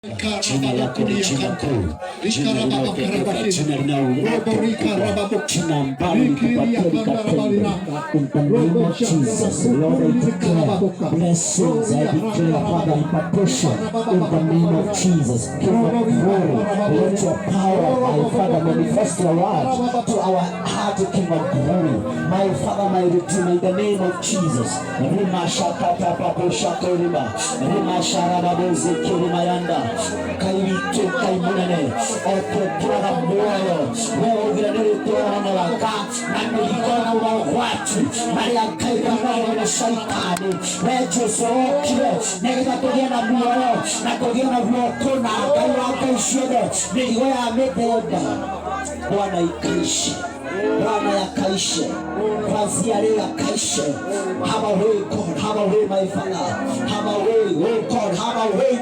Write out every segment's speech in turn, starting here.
Jina lako ni jina kuu, jina linalopeleka, jina linaloleta, jina ambalo likupatia likatenda. In the name of Jesus, Lord, I declare blessings, I declare, Father, impartation. In the name of Jesus, King of glory, let your power, my Father, manifest your word to our heart, King of glory. My Father, my Redeemer, in the name of Jesus. Rima shakata papo shakorima, Rima sharababo zekirima yanda. Kailitu kaimunene ototora moyo wewe ugiranire twana waka na nilikona watu Maria kaibana na shaitani wewe sokile nega togena moyo na togena vlotona kaiwa kaishede niliwe amebeba Bwana ikaishi Bwana yakaishe kuanzia leo yakaishe. Have a way, God, have a way, my Father, have a way, oh God, have a way,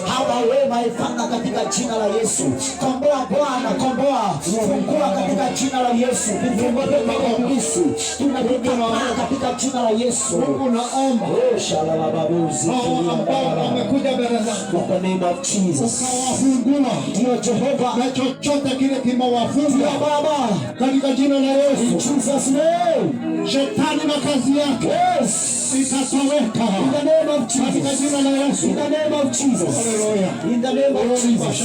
have a way, my Father, katika jina la Yesu. Komboa Bwana, komboa, fungua katika jina la Yesu. Fungua kwa Yesu, tunapenda katika jina la Yesu. Mungu naomba, oh shalala babuzi, amekuja mbele zako. In the name of Jesus, ukawafungua ndio Jehova, na chochote kile kimewafunga Baba, katika jina la Yesu. In Jesus name, shetani na kazi yake itatoweka. In the name of Jesus, katika jina la Yesu. In the name of Jesus, hallelujah. In the name of Jesus,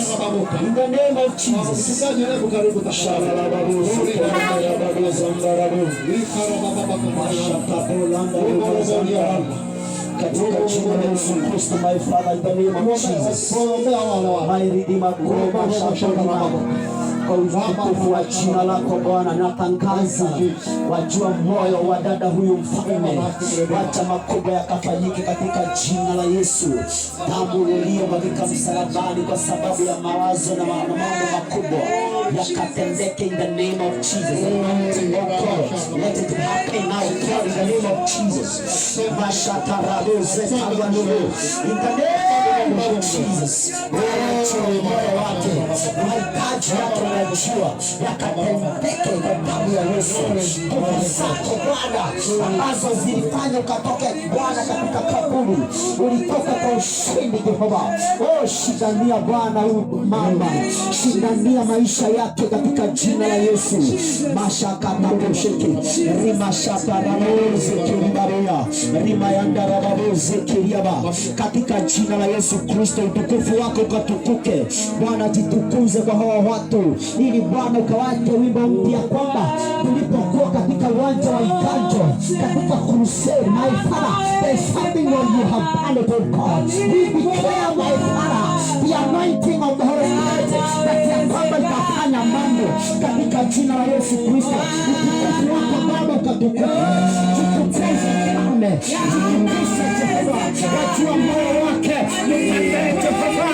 in the name of Jesus. Tukaje leo karibu tashala babu sura babu zangarabu ikara baba mashakabolanda bazangia katika jina la Yesu Kristo, my Father, in the name of Jesus. My Redeemer, kwa utukufu wa jina lako Bwana, natangaza wajua moyo wa dada huyu mfalme, wacha makubwa yakafanyike katika jina la Yesu. Damu iliyomwagika msalabani kwa sababu ya mawazo na mambo makubwa yakatendeke in the name of Jesus. Let it happen now in the name of Jesus. In the name of Jesus. Moyo wake mahitaji yake unajua yakatendeke kwa damu ya Yesu. Nguvu zako Bwana ambazo zilifanya ukatoka Bwana katika kaburi, ulitoka kwa ushindi Jehova. Oh, shindania Bwana huyu mama, shindania maisha yake katika jina la Yesu. Mashaka taposheki rimashaka ramoze kiribaria rimayanda rababoze kiriaba katika jina la Yesu Kristo. Utukufu wako ukatukuke Bwana, jitukuze kwa hawa watu ili Bwana ukawache wimbo mpya kwamba tulipokuwa katika uwanja wa Iganjo katika crusade, my Father, there is something that you have done, oh God. We declare, my Father, the anointing of the Holy Spirit that ya kwamba itafanya mambo katika jina la Yesu Kristo. Utukufu wako Baba ukatukuke, tukutukuze Mfalme, tukutukuze Jehova, wajua moyo wake nipende Jehova,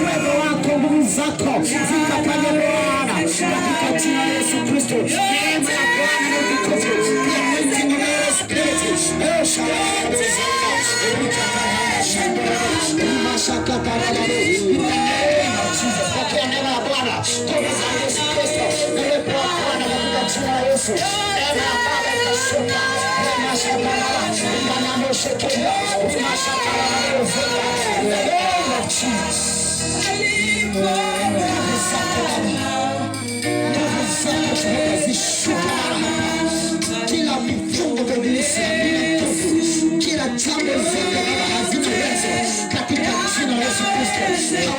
uwezo wako, nguvu zako zikafanye Bwana katika jina la Yesu Kristo. Neema ya Bwana na utukufu, the anointing of the Holy Spirit, oh shalom in the name of Jesus. Pokea neema ya Bwana kwa jina la Yesu Kristo. Neema ya Bwana katika jina la Yesu. Neema ya Baba ikashuka. Neema shakala ngana mshekia. Mashakala in the name of Jesus. Kila mifungo vya ibilisi, kila jambo zote hazina uwezo katika jina la Yesu Kristo.